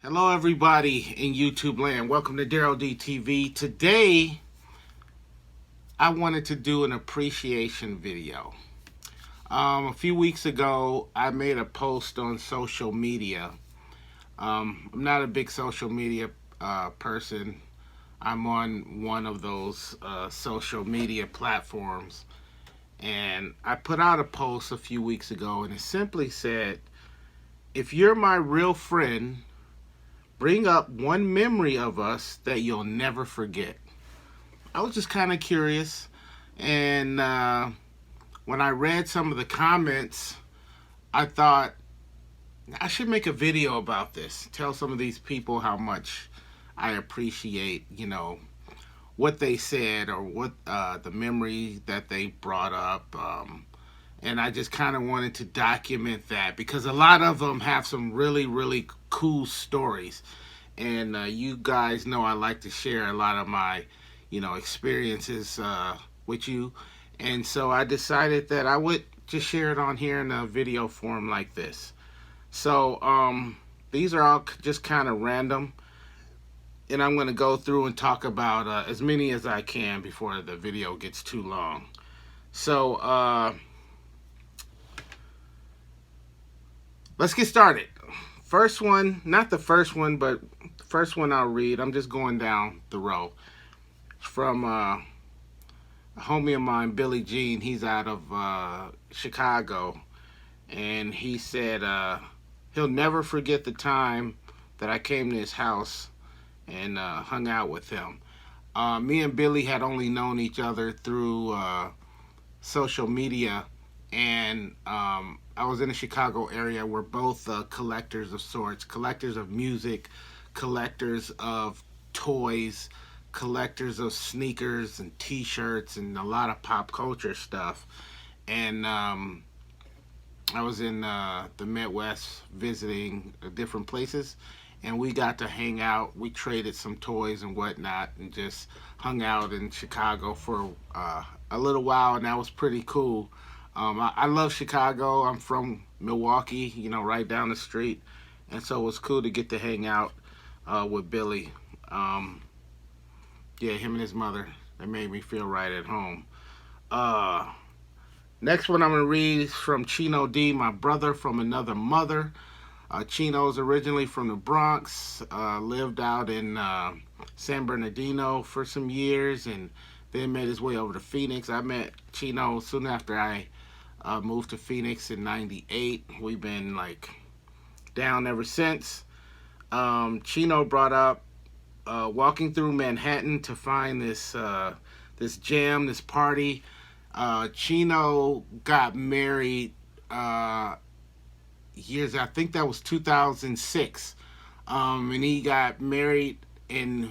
Hello, everybody in YouTube land. Welcome to Daryl D TV. Today, I wanted to do an appreciation video. A few weeks ago, I made a post on social media. I'm not a big social media person. I'm on one of those social media platforms. And I put out a post a few weeks ago, and it simply said, if you're my real friend, bring up one memory of us that you'll never forget. I was just kind of curious, and when I read some of the comments, I thought I should make a video about this. Tell some of these people how much I appreciate, what they said or what the memory that they brought up. And I just kind of wanted to document that because a lot of them have some really, really cool stories. And you guys know I like to share a lot of my, experiences with you. And so I decided that I would just share it on here in a video form like this. So these are all just kind of random. And I'm going to go through and talk about as many as I can before the video gets too long. So let's get started. First one, not the first one, but the first one I'll read. I'm just going down the row. It's from a homie of mine, Billy Jean. He's out of Chicago. And he said he'll never forget the time that I came to his house and hung out with him. Me and Billy had only known each other through social media, and I was in the Chicago area. We're both collectors of sorts, collectors of music, collectors of toys, collectors of sneakers and t-shirts and a lot of pop culture stuff. And I was in the Midwest visiting different places, and we got to hang out. We traded some toys and whatnot and just hung out in Chicago for a little while, and that was pretty cool. I love Chicago. I'm from Milwaukee, right down the street. And so it was cool to get to hang out with Billy. Yeah, him and his mother. That made me feel right at home. Next one I'm going to read is from Chino D, my brother from another mother. Chino's originally from the Bronx, lived out in San Bernardino for some years, and then made his way over to Phoenix. I met Chino soon after I moved to Phoenix in '98. We've been down ever since. Chino brought up walking through Manhattan to find this jam, this party. Chino got married I think that was 2006, and he got married in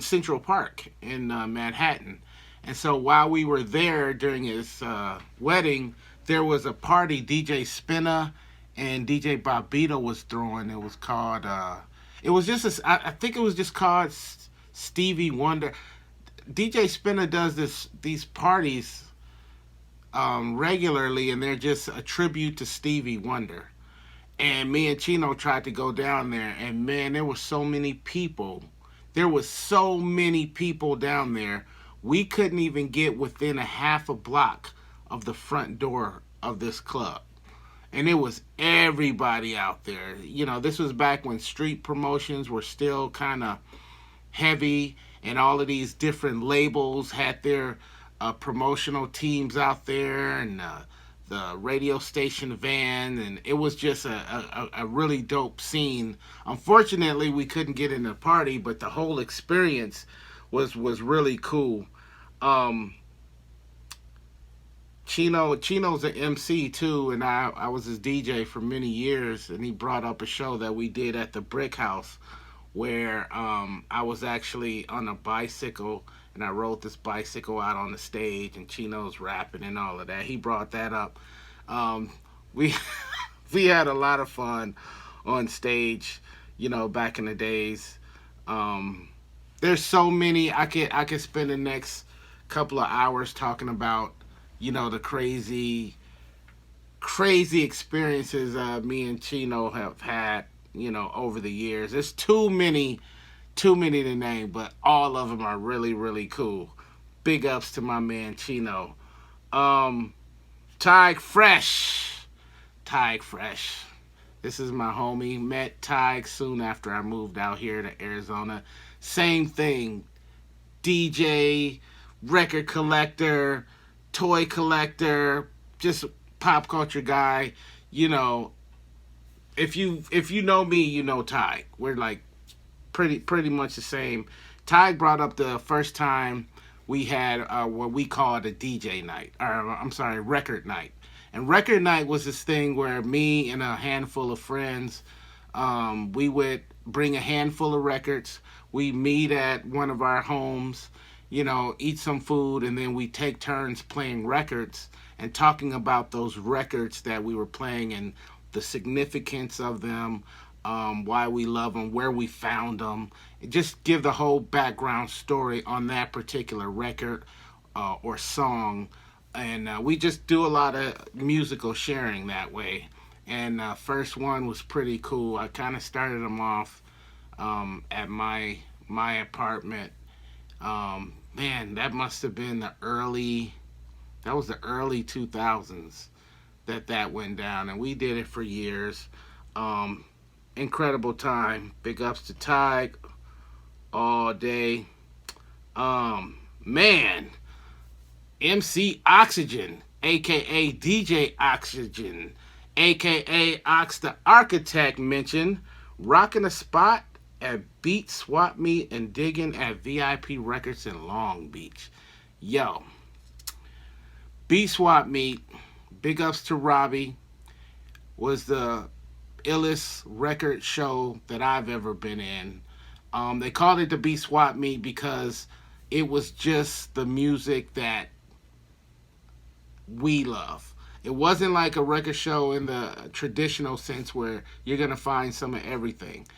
Central Park in Manhattan. And so while we were there during his wedding, there was a party DJ Spinna and DJ Bobito was throwing. It was called, I think it was just called Stevie Wonder. DJ Spinna does these parties regularly, and they're just a tribute to Stevie Wonder. And me and Chino tried to go down there, and man, there were so many people. There was so many people down there. We couldn't even get within a half a block of the front door of this club. And it was everybody out there. This was back when street promotions were still kind of heavy, and all of these different labels had their promotional teams out there, and the radio station van, and it was just a really dope scene. Unfortunately, we couldn't get in the party, but the whole experience was really cool. Chino's an MC too, and I was his DJ for many years, and he brought up a show that we did at the Brick House where I was actually on a bicycle, and I rode this bicycle out on the stage, and Chino's rapping and all of that. He brought that up. We we had a lot of fun on stage, back in the days. There's so many. I could spend the next couple of hours talking about, the crazy experiences me and Chino have had over the years. There's too many to name, but all of them are really, really cool. Big ups to my man Chino. Um, Tyg Fresh. Tyg Fresh. This is my homie. Met Tyg soon after I moved out here to Arizona. Same thing. DJ, record collector, toy collector, just pop culture guy. You know, if you know me, you know Tyg. We're like pretty much the same. Ty brought up the first time we had what we called a DJ night, or I'm sorry, record night. And record night was this thing where me and a handful of friends, we would bring a handful of records. We meet at one of our homes, eat some food, and then we take turns playing records and talking about those records that we were playing and the significance of them, why we love them, where we found them. Just give the whole background story on that particular record or song. And we just do a lot of musical sharing that way. And first one was pretty cool. I kind of started them off at my apartment. Man, that must have been that was the early 2000s that went down, and we did it for years. Um, Incredible time. Big ups to Ty all day. Man, MC Oxygen, aka DJ Oxygen, aka Ox the Architect, mentioned rocking a spot at Beat Swap Meet and digging at VIP Records in Long Beach. Yo, Beat Swap Meet, big ups to Robbie, was the illest record show that I've ever been in. They called it the Beat Swap Meet because it was just the music that we love. It wasn't like a record show in the traditional sense where you're going to find some of everything.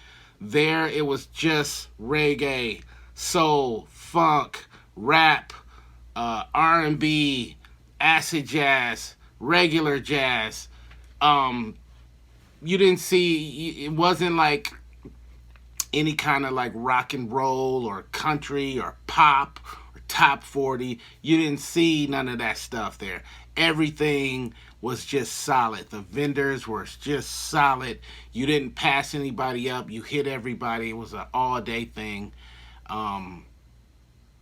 There, it was just reggae, soul, funk, rap, R&B, acid jazz, regular jazz. You didn't see, it wasn't like any kind of like rock and roll or country or pop or top 40. You didn't see none of that stuff there. Everything was just solid. The vendors were just solid. You didn't pass anybody up. You hit everybody. It was an all day thing. Um,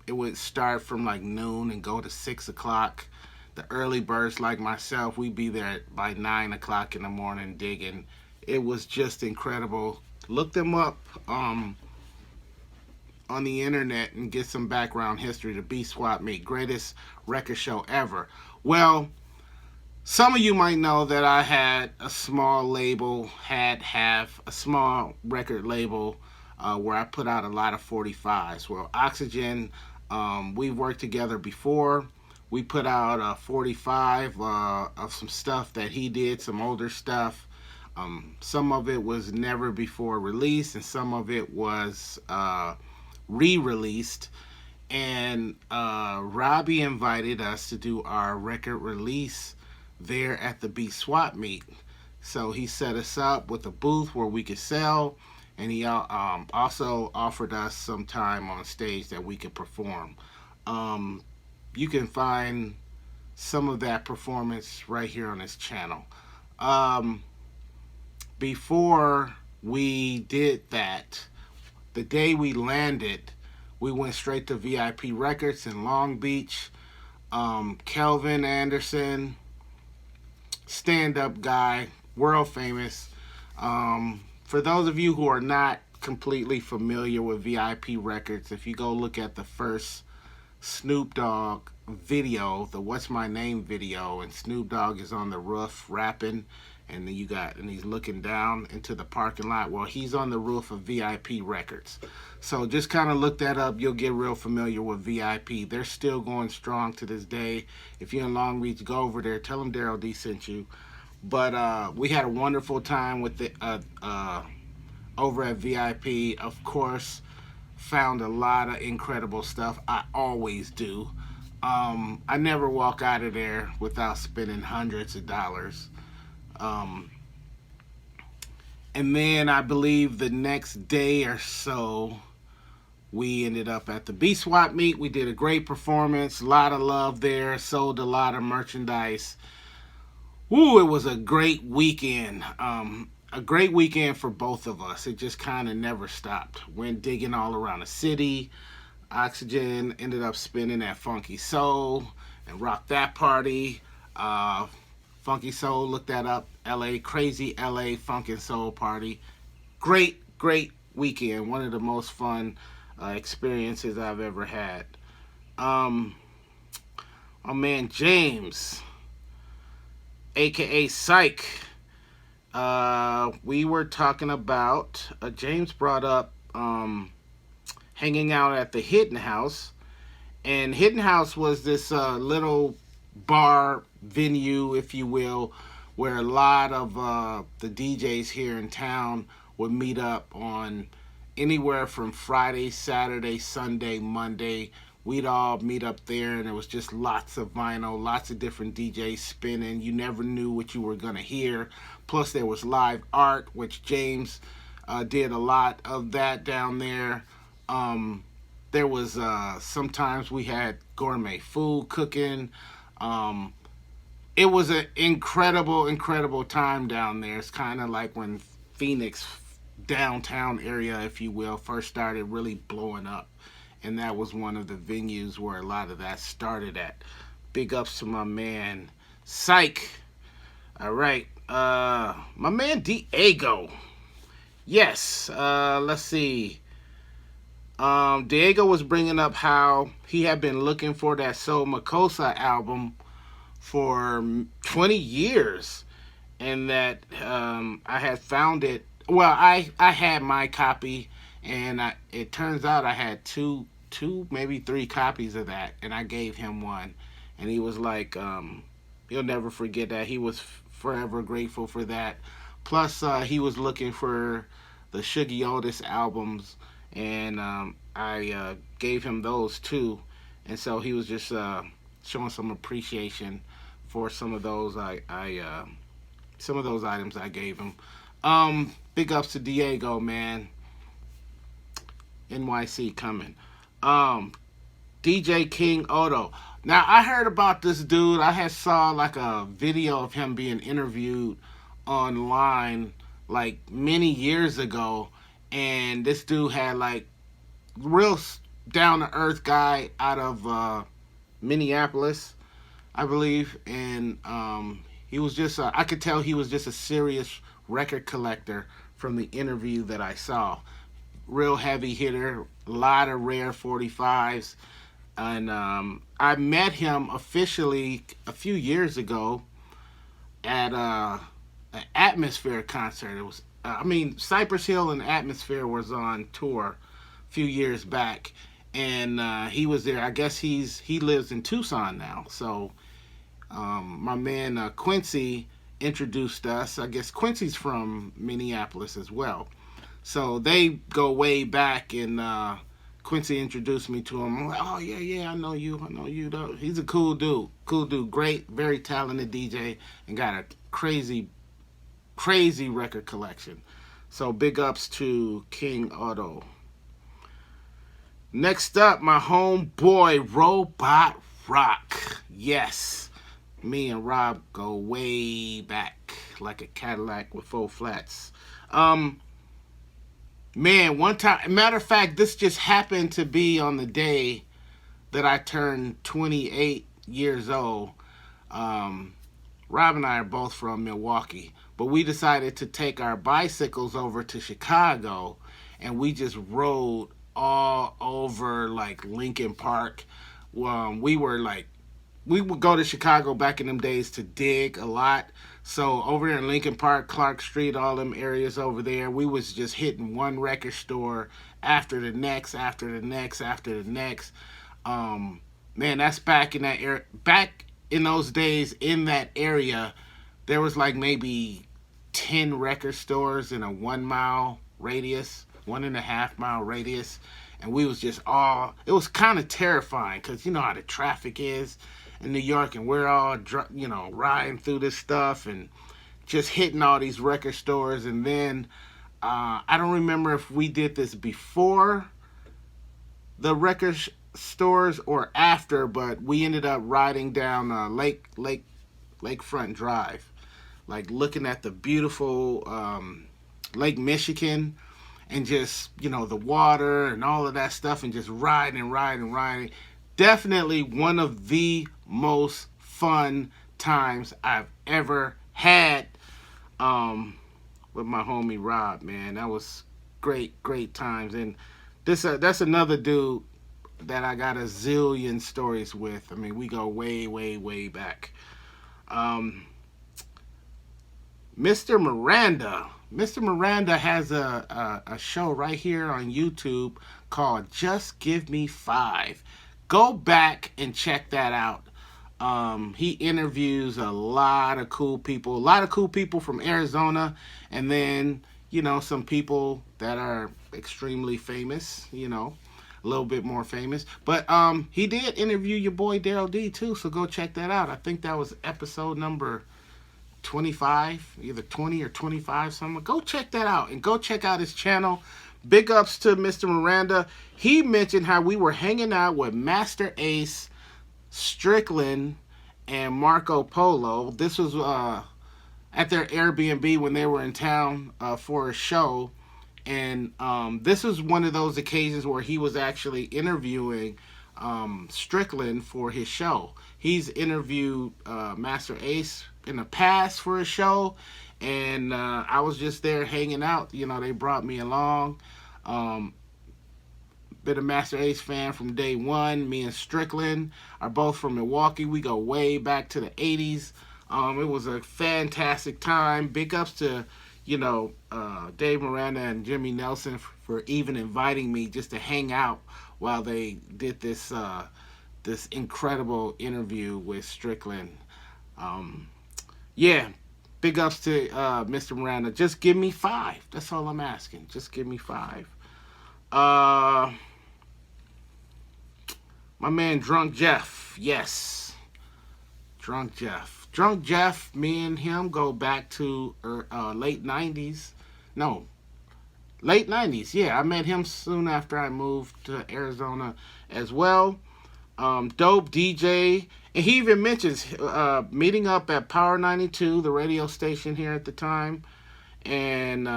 it would start from like noon and go to 6 o'clock. The early birds like myself, we'd be there by 9 o'clock in the morning digging. It was just incredible. Look them up on the internet and get some background history. The Beat Swap Meet, greatest record show ever. Well, some of you might know that I had a small label, have a small record label where I put out a lot of 45s. Well, Oxygen, we've worked together before. We put out a 45 of some stuff that he did, some older stuff. Some of it was never before released, and some of it was re-released. And Robbie invited us to do our record release there at the Beat Swap Meet. So he set us up with a booth where we could sell, and he also offered us some time on stage that we could perform. You can find some of that performance right here on this channel. Before we did that, the day we landed, we went straight to VIP Records in Long Beach. Kelvin Anderson, stand-up guy, world famous. For those of you who are not completely familiar with VIP Records, if you go look at the first Snoop Dogg video, the What's My Name video, and Snoop Dogg is on the roof rapping, and then and he's looking down into the parking lot. Well, he's on the roof of VIP Records. So just kind of look that up. You'll get real familiar with VIP. They're still going strong to this day. If you're in Long Beach, go over there. Tell them Daryl D sent you. But we had a wonderful time with the over at VIP. Of course, found a lot of incredible stuff. I always do. I never walk out of there without spending hundreds of dollars. Um, And then I believe the next day or so, we ended up at the B Swap meet. We did a great performance, a lot of love there, sold a lot of merchandise. Woo, it was a great weekend. A great weekend for both of us. It just kind of never stopped. Went digging all around the city. Oxygen ended up spinning at Funky Soul and rocked that party. Uh, Funky Soul, look that up. LA, crazy LA Funk and Soul Party. Great, great weekend. One of the most fun experiences I've ever had. Um, oh man, James, aka Psych. We were talking about, James brought up hanging out at the Hidden House. And Hidden House was this little bar venue, if you will, where a lot of the DJs here in town would meet up on anywhere from Friday, Saturday, Sunday, Monday. We'd all meet up there, and there was just lots of vinyl, lots of different DJs spinning. You never knew what you were going to hear. Plus, there was live art, which James did a lot of that down there. There was sometimes we had gourmet food cooking. Um, it was an incredible, incredible time down there. It's kind of like when Phoenix downtown area, if you will, first started really blowing up. And that was one of the venues where a lot of that started at. Big ups to my man, Psych. All right. My man, Diego. Yes. Let's see. Diego was bringing up how he had been looking for that Soul Makossa album for 20 years, and that I had found it. Well, I had my copy, and it turns out I had two, maybe three copies of that, and I gave him one, and he was like, he'll never forget that. He was forever grateful for that. Plus, he was looking for the Shuggie Otis albums, and I gave him those too, and so he was just showing some appreciation for some of those some of those items I gave him. Big ups to Diego, man. NYC coming. DJ King Odo. Now I heard about this dude. I had saw like a video of him being interviewed online like many years ago, and this dude had like real down to earth guy out of Minneapolis, I believe, and he was just I could tell he was just a serious record collector from the interview that I saw. Real heavy hitter, a lot of rare 45s, and I met him officially a few years ago at an Atmosphere concert. It was Cypress Hill and Atmosphere was on tour a few years back, and he was there. I guess he lives in Tucson now. So my man Quincy introduced us. I guess Quincy's from Minneapolis as well. So they go way back, and Quincy introduced me to him. I'm like, oh yeah, I know you. Though. He's a cool dude, great, very talented DJ, and got a crazy record collection. So big ups to King Otto. Next up, my homeboy Robot Rock. Yes, me and Rob go way back, like a Cadillac with four flats. Man, one time, matter of fact, this just happened to be on the day that I turned 28 years old. Rob and I are both from Milwaukee, but we decided to take our bicycles over to Chicago, and we just rode all over like Lincoln Park. We would go to Chicago back in them days to dig a lot. So over there in Lincoln Park, Clark Street, all them areas over there, we was just hitting one record store after the next, after the next, after the next. Man, that's back in that era. Back in those days, in that area, there was like maybe 10 record stores in a 1 mile radius, 1.5 mile radius. And we was just all, it was kind of terrifying because you know how the traffic is in New York, and we're all, riding through this stuff and just hitting all these record stores. And then I don't remember if we did this before the record stores or after, but we ended up riding down Lakefront Drive, like looking at the beautiful Lake Michigan, and just, the water and all of that stuff, and just riding and riding and riding. Definitely one of the most fun times I've ever had with my homie Rob, man. That was great times. And that's another dude that I got a zillion stories with. I mean, we go way back. Um, Mr. Miranda. Mr. Miranda has a show right here on YouTube called Just Give Me Five. Go back and check that out. He interviews a lot of cool people from Arizona, and then, some people that are extremely famous, a little bit more famous. But he did interview your boy Daryl D too, so go check that out. I think that was episode number 25, either 20 or 25, something. Go check that out, and go check out his channel. Big ups to Mr. Miranda. He mentioned how we were hanging out with Master Ace, Strickland, and Marco Polo. This was at their Airbnb when they were in town for a show. And this was one of those occasions where he was actually interviewing Strickland for his show. He's interviewed Master Ace in the past for a show, and I was just there hanging out. They brought me along. Been a Master Ace fan from day one. Me and Strickland are both from Milwaukee. We go way back to the 80s. It was a fantastic time. Big ups to, Dave Miranda and Jimmy Nelson for even inviting me just to hang out while they did this this incredible interview with Strickland. Yeah, big ups to Mr. Miranda. Just give me five. That's all I'm asking. Just give me five. My man Drunk Jeff. Yes. Drunk Jeff. Drunk Jeff, me and him go back to late 90s. No, late 90s. Yeah, I met him soon after I moved to Arizona as well. Dope DJ. And he even mentions meeting up at Power 92, the radio station here at the time. And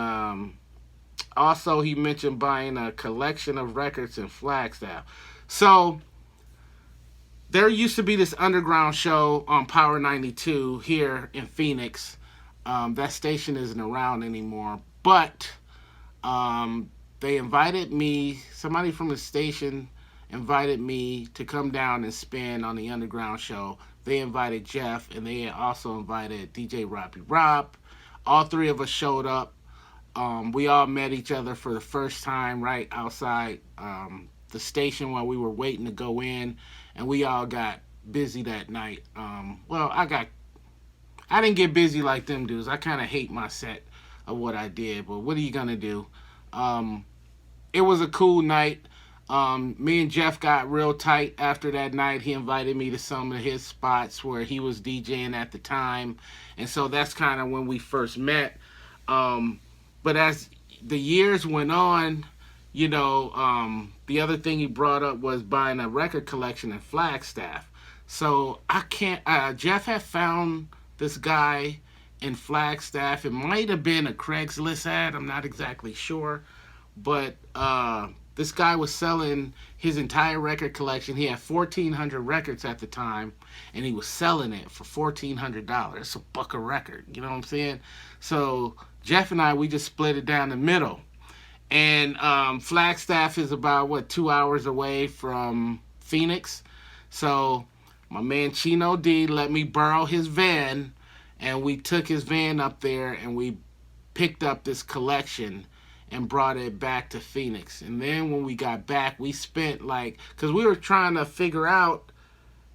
also he mentioned buying a collection of records in Flagstaff. So there used to be this underground show on Power 92 here in Phoenix. That station isn't around anymore. But they invited me, somebody from the station invited me to come down and spin on the underground show. They invited Jeff, and they also invited DJ Robbie Rob. All three of us showed up. We all met each other for the first time right outside the station while we were waiting to go in, and we all got busy that night. Well, I didn't get busy like them dudes. I kind of hate my set of what I did, but what are you gonna do? It was a cool night. Me and Jeff got real tight after that night. He invited me to some of his spots where he was DJing at the time, and so that's kind of when we first met. But as the years went on, the other thing he brought up was buying a record collection in Flagstaff. So I can't. Jeff had found this guy in Flagstaff. It might have been a Craigslist ad. I'm not exactly sure, but this guy was selling his entire record collection. He had 1,400 records at the time, and he was selling it for $1,400. It's $1 a record. You know what I'm saying? So Jeff and I, we just split it down the middle. And Flagstaff is about, 2 hours away from Phoenix. So my man Chino D let me borrow his van, and we took his van up there, and we picked up this collection and brought it back to Phoenix. And then when we got back, we spent because we were trying to figure out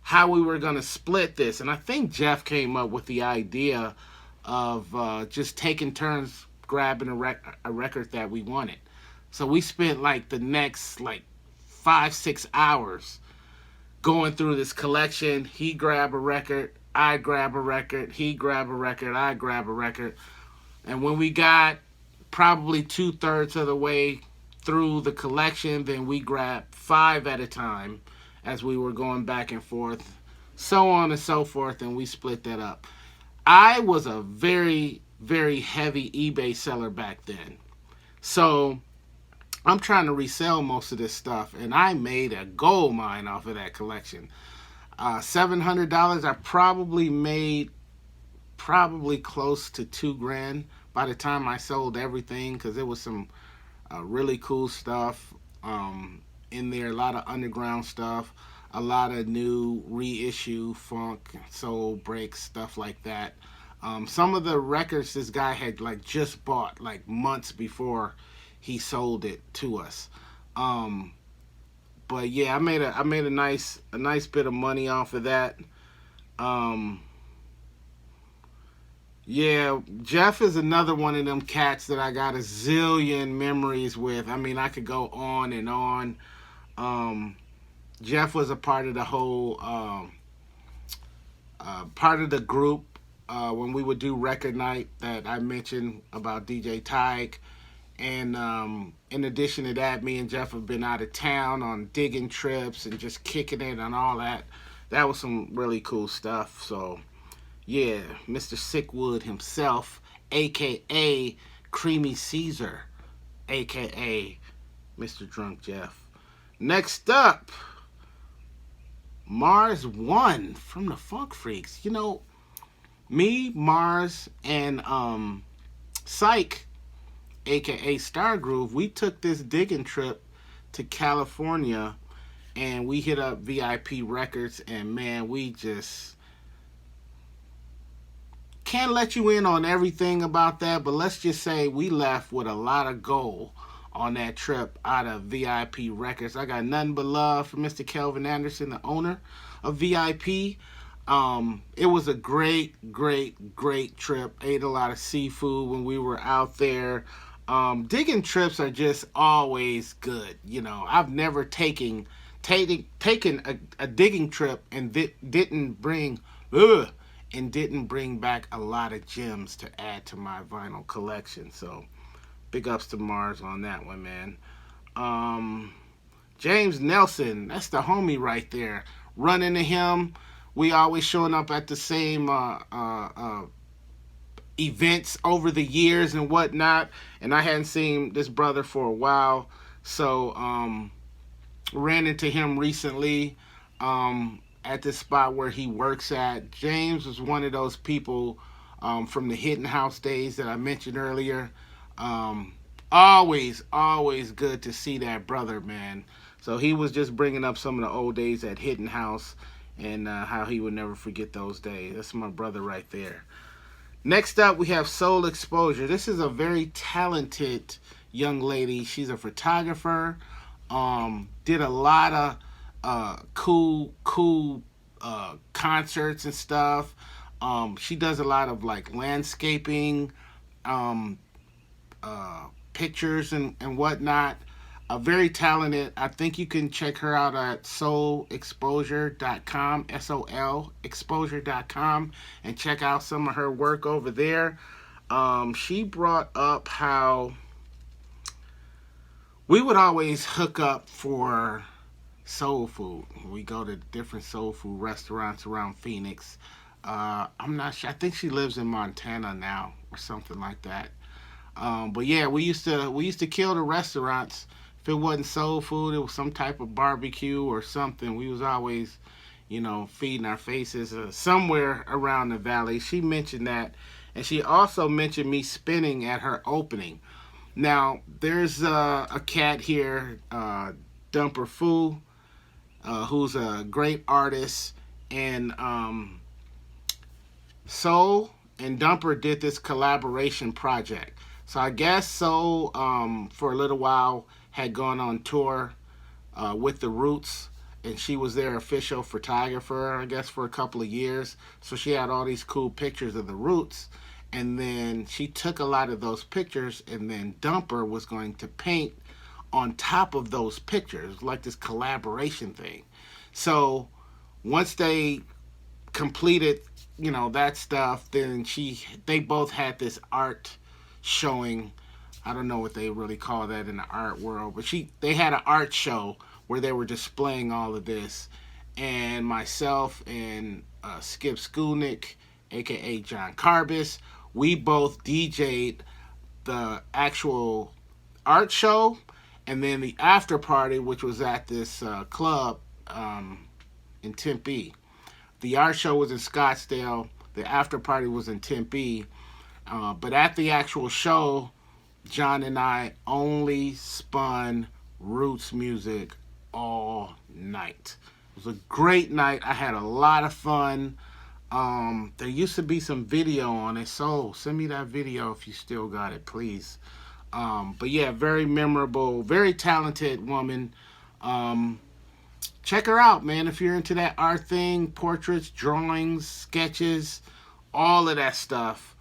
how we were going to split this. And I think Jeff came up with the idea of just taking turns grabbing a record that we wanted. So we spent the next 5-6 hours going through this collection. He grabbed a record, I grab a record, he grab a record, I grab a record. And when we got probably 2/3 of the way through the collection, then we grabbed 5 at a time as we were going back and forth, so on and so forth, and we split that up. I was a very, very heavy eBay seller back then. So I'm trying to resell most of this stuff, and I made a gold mine off of that collection. $700, I probably made probably close to 2 grand by the time I sold everything, because there was some really cool stuff in there, a lot of underground stuff, a lot of new reissue funk, soul breaks, stuff like that. Some of the records this guy had like just bought like months before he sold it to us. Um, but yeah, I made a nice bit of money off of that. Um, yeah, Jeff is another one of them cats that I got a zillion memories with. I mean, I could go on and on. Um, Jeff was a part of the whole part of the group when we would do record night that I mentioned about DJ Tyke. And in addition to that, me and Jeff have been out of town on digging trips and just kicking it and all that. That was some really cool stuff. So, yeah, Mr. Sickwood himself, a.k.a. Creamy Caesar, a.k.a. Mr. Drunk Jeff. Next up, Mars One from the Funk Freaks. You know, me, Mars, and Psych, aka Star Groove, we took this digging trip to California, and we hit up VIP Records, and man, we just can't let you in on everything about that, but let's just say we left with a lot of gold on that trip out of VIP Records. I got nothing but love for Mr. Kelvin Anderson, the owner of VIP. It was a great, great, great trip. Ate a lot of seafood when we were out there. Digging trips are just always good. You know, I've never taken a digging trip and didn't bring and didn't bring back a lot of gems to add to my vinyl collection. So big ups to Mars on that one, man. Um, James Nelson, that's the homie right there. Run into him. We always showing up at the same events over the years and whatnot. And I hadn't seen this brother for a while. So ran into him recently at the spot where he works at. James was one of those people from the Hidden House days that I mentioned earlier. Always good to see that brother, man. So he was just bringing up some of the old days at Hidden House and how he would never forget those days. That's my brother right there. Next up, we have Soul Exposure. This is a very talented young lady. She's a photographer. Did a lot of cool concerts and stuff. She does a lot of like landscaping, um, pictures and whatnot. Very talented. I think you can check her out at soulexposure.com, SOL exposure.com, and check out some of her work over there. She brought up how we would always hook up for soul food. We go to different soul food restaurants around Phoenix. I'm not sure. I think she lives in Montana now or something like that. But yeah, we used to kill the restaurants. If it wasn't soul food, it was some type of barbecue or something. We was always, feeding our faces somewhere around the valley. She mentioned that, and she also mentioned me spinning at her opening. Now, there's a cat here, Dumper Fu, who's a great artist, and Soul and Dumper did this collaboration project. So I guess Soul, for a little while, had gone on tour with the Roots, and she was their official photographer, I guess, for a couple of years. So she had all these cool pictures of the Roots, and then she took a lot of those pictures, and then Dumper was going to paint on top of those pictures, like this collaboration thing. So once they completed that stuff, then they both had this art showing. I don't know what they really call that in the art world, but they had an art show where they were displaying all of this, and myself and Skip Skulnick, aka John Carbis, we both DJ'd the actual art show, and then the after party, which was at this club in Tempe. The art show was in Scottsdale. The after party was in Tempe. But at the actual show, John and I only spun roots music all night. It was a great night. I had a lot of fun. There used to be some video on it, so send me that video if you still got it, please. But yeah, very memorable, very talented woman. Check her out, man, if you're into that art thing, portraits, drawings, sketches, all of that stuff.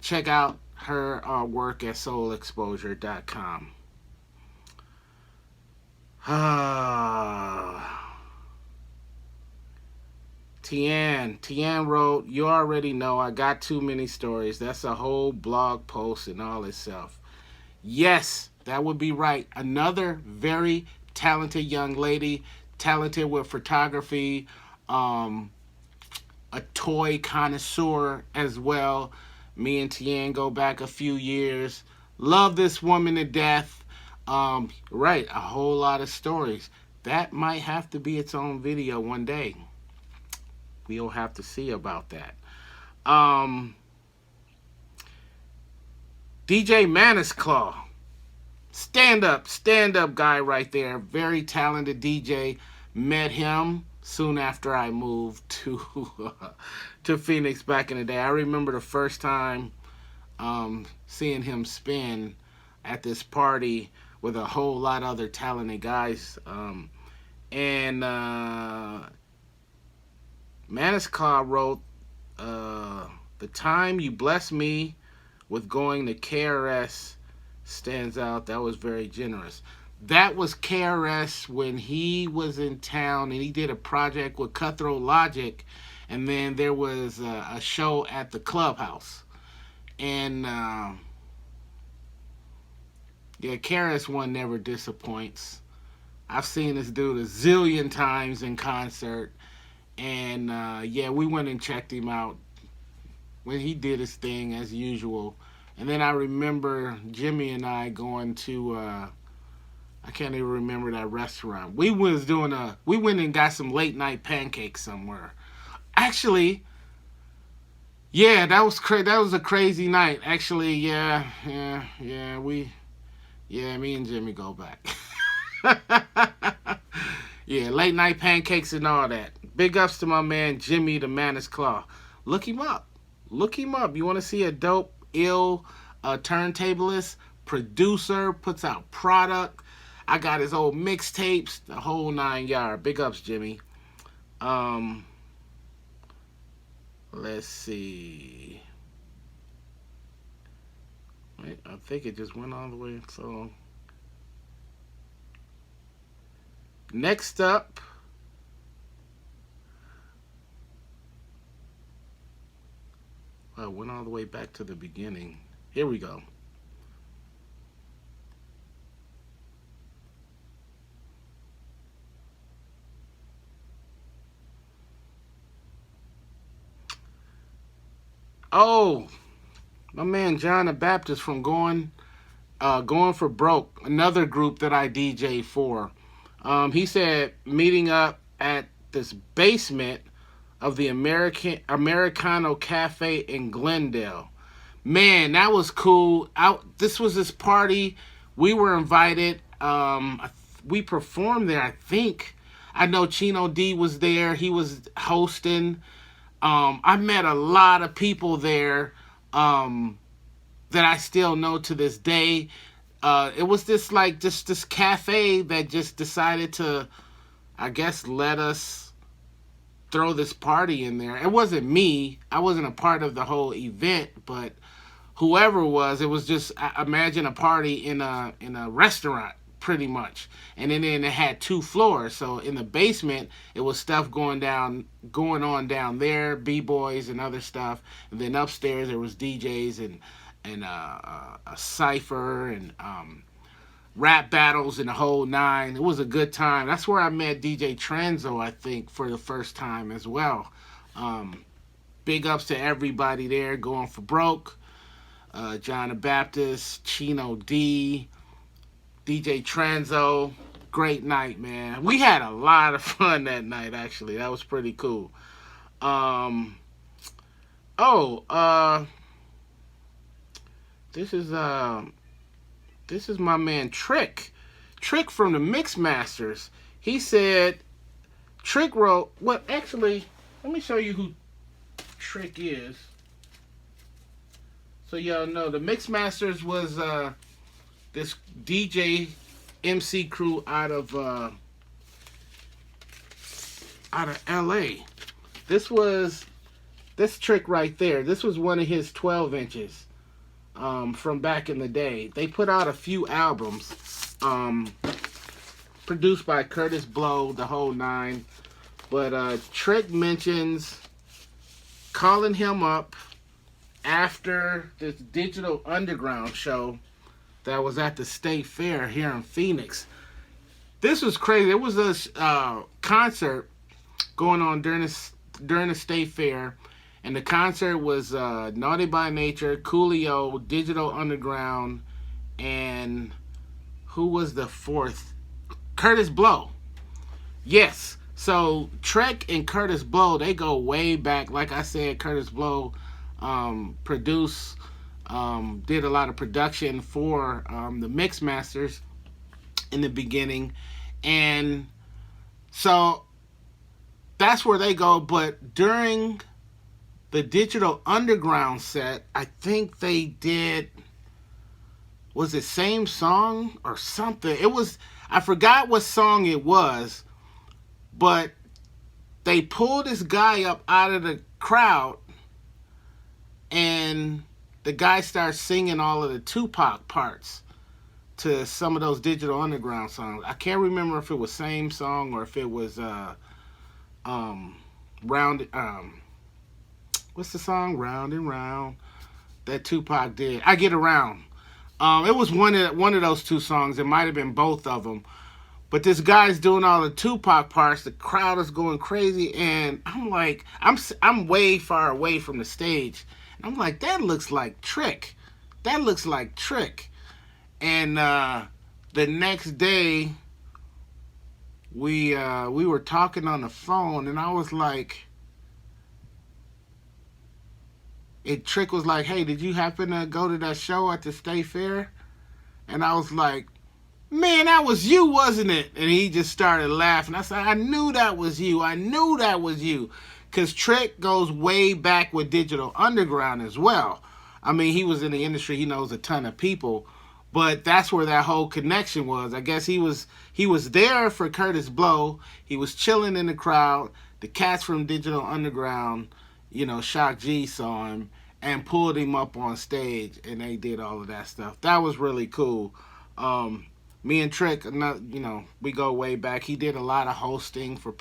Check out her work at soulexposure.com. Tian wrote, you already know I got too many stories. That's a whole blog post in all itself. Yes, that would be right. Another very talented young lady, talented with photography, a toy connoisseur as well. Me and Tian go back a few years. Love this woman to death. Right, a whole lot of stories. That might have to be its own video one day. We'll have to see about that. DJ Manusclaw. Stand up guy right there. Very talented DJ. Met him soon after I moved to Phoenix back in the day. I remember the first time seeing him spin at this party with a whole lot of other talented guys. And Manusclaw wrote, the time you blessed me with going to KRS stands out. That was very generous. That was KRS when he was in town and he did a project with Cutthroat Logic, and then there was a show at the clubhouse. And yeah, KRS One never disappoints. I've seen this dude a zillion times in concert, and yeah, we went and checked him out when he did his thing as usual. And then I remember Jimmy and I going to I can't even remember that restaurant. We went and got some late night pancakes somewhere. Actually, yeah, that was a crazy night. Actually, yeah, me and Jimmy go back. Yeah, late night pancakes and all that. Big ups to my man Jimmy the Manusclaw. Look him up. You want to see a dope, ill turntablist, producer, puts out product. I got his old mixtapes, the whole 9 yard. Big ups, Jimmy. Let's see. Wait, I think it just went all the way. So next up, well, it went all the way back to the beginning. Here we go. Oh, my man John the Baptist from Going for Broke, another group that I DJ for. He said meeting up at this basement of the Americano Cafe in Glendale. Man, that was cool. This was this party. We were invited. We performed there, I think. I know Chino D was there. He was hosting. I met a lot of people there that I still know to this day. It was this cafe that just decided to, I guess, let us throw this party in there. It wasn't me. I wasn't a part of the whole event, but whoever it was just imagine a party in a restaurant, pretty much. And then it had 2 floors. So in the basement, it was stuff going on down there, b-boys and other stuff. And then upstairs there was DJs and a cipher and rap battles and the whole nine. It was a good time. That's where I met DJ Tranzo, I think, for the first time as well. Big ups to everybody there going for broke. John the Baptist, Chino D, DJ Tranzo. Great night, man. We had a lot of fun that night, actually. That was pretty cool. This is my man Trick. Trick from the Mixmasters. He said Trick wrote, well, actually, let me show you who Trick is. So y'all know the Mixmasters was this DJ MC crew out of LA. This Trick right there. This was one of his 12 inches from back in the day. They put out a few albums produced by Kurtis Blow, the whole nine. But Trick mentions calling him up after this Digital Underground show that was at the State Fair here in Phoenix. This was crazy. There was a concert going on during the State Fair, and the concert was Naughty by Nature, Coolio, Digital Underground, and who was the fourth? Kurtis Blow. Yes. So Trek and Kurtis Blow, they go way back. Like I said, Kurtis Blow produced, did a lot of production for the Mixmasters in the beginning. And so that's where they go. But during the Digital Underground set, I think they did, was it same song or something? It was, I forgot what song it was, but they pulled this guy up out of the crowd and the guy starts singing all of the Tupac parts to some of those Digital Underground songs. I can't remember if it was same song or if it was what's the song? Round and Round that Tupac did. I Get Around. It was one of those two songs. It might have been both of them. But this guy's doing all the Tupac parts. The crowd is going crazy, and I'm like, I'm way far away from the stage. And I'm like, that looks like Trick. That looks like Trick. And the next day, we were talking on the phone, and I was like, Trick was like, hey, did you happen to go to that show at the State Fair? And I was like, man, that was you, wasn't it? And he just started laughing. I said, I knew that was you. I knew that was you. Because Trick goes way back with Digital Underground as well. I mean, he was in the industry. He knows a ton of people. But that's where that whole connection was. I guess he was there for Kurtis Blow. He was chilling in the crowd. The cats from Digital Underground, Shock G saw him and pulled him up on stage, and they did all of that stuff. That was really cool. Me and Trick, we go way back. He did a lot of hosting for